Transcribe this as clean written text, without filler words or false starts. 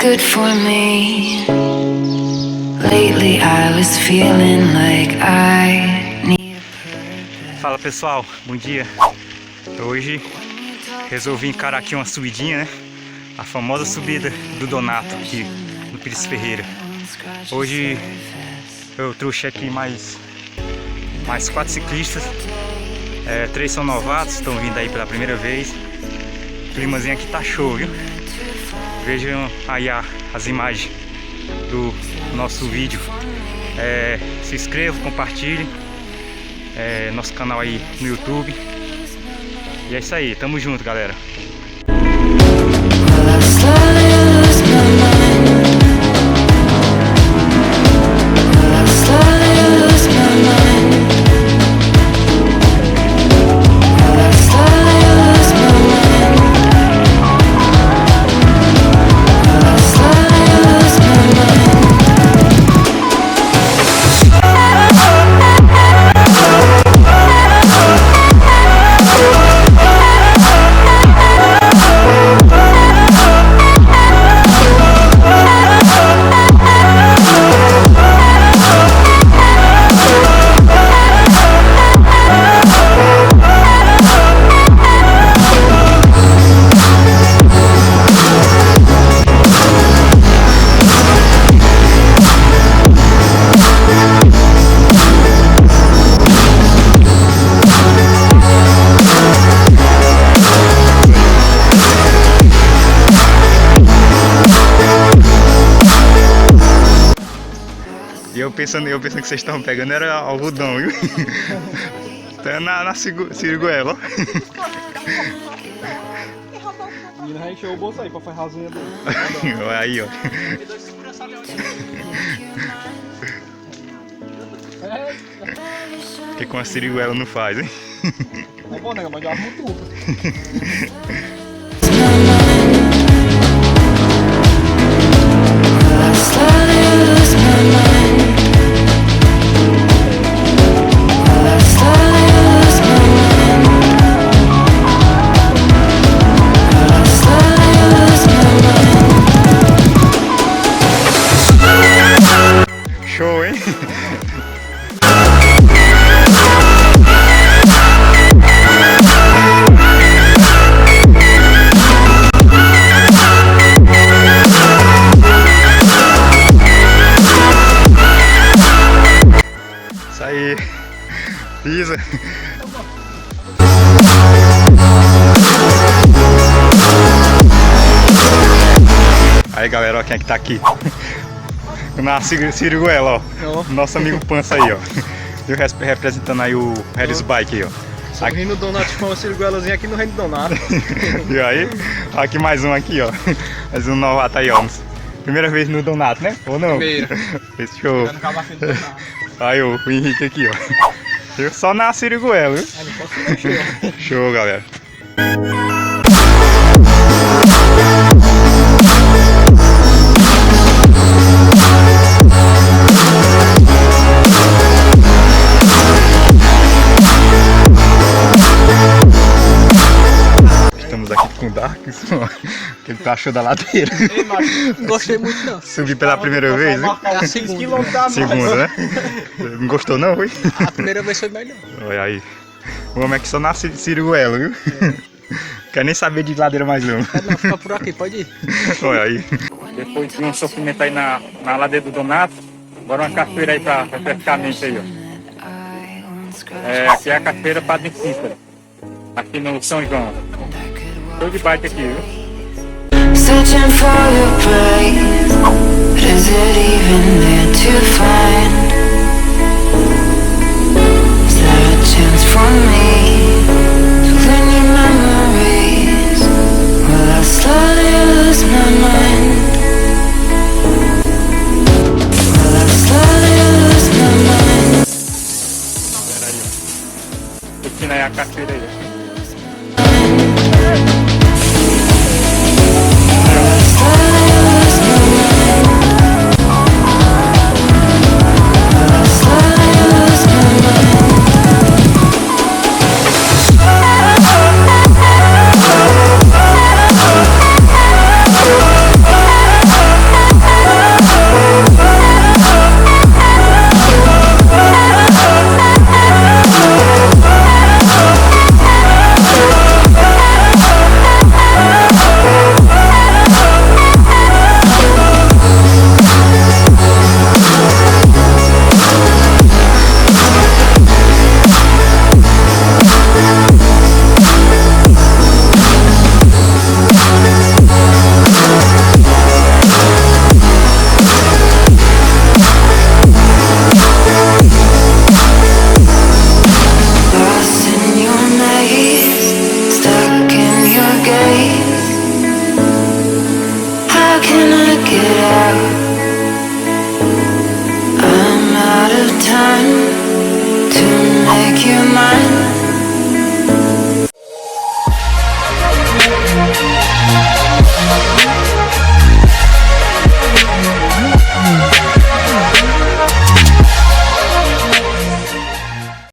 good for me. Lately I was feeling like I need. Fala pessoal, bom dia. Hoje resolvi encarar aqui uma subidinha, né? A famosa subida do Donato aqui no Pires Ferreira. Hoje eu trouxe aqui mais 4 ciclistas. 3 são novatos, estão vindo aí pela primeira vez. O climazinho aqui tá show, viu? Vejam aí as imagens do nosso vídeo. Se inscrevam, compartilhem nosso canal aí no YouTube. E é isso aí, tamo junto, galera. E eu pensando que vocês estavam pegando era algodão, viu? Tá na siriguela, ó. O menino já encheu o bolso aí pra fazer a rasinha dele. Olha aí, ó. O que com a siriguela não faz, hein? É bom, né? Mas já mutuca. Show, hein? Isso aí. Pisa. Aí, galera, ó quem é que tá aqui. Na siriguela, ó. Nosso amigo Pança aí, ó. Eu representando aí o Harris Bike aí, ó. Só rindo do Donato com uma siriguelazinha aqui no Reino do Donato. E aí? Aqui mais um aqui, ó. Mais um novato aí, ó. Primeira vez no Donato, né? Ou não? Primeira. Esse show. Aí o Henrique aqui, ó. Eu só na siriguela, viu? Não posso mexer, ó. Show, galera. Estamos aqui com o Dark, o que ele achou da ladeira? Ei, macho, não gostei muito não. Subi pela primeira vez, viu? É a segunda. Segunda, né? Não gostou não, foi? A primeira vez foi melhor. Olha aí. O homem aqui só nasce de siriguela, viu? Quer nem saber de ladeira mais não. Não, fica por aqui, pode ir. Olha aí. Depois de um sofrimento aí na ladeira do Donato, agora uma cachoeira aí pra refrescamento aí, ó. Aqui é a cachoeira Padre Cícero, aqui no São João. Tô de bike aqui, viu? Searching for your praise, but is it even there to find? Is there a chance for me to learn your memories? Will I slowly lose my mind? Will I slowly lose my mind? Pera aí, ó. Curtindo aí a cachoeira aí, ó.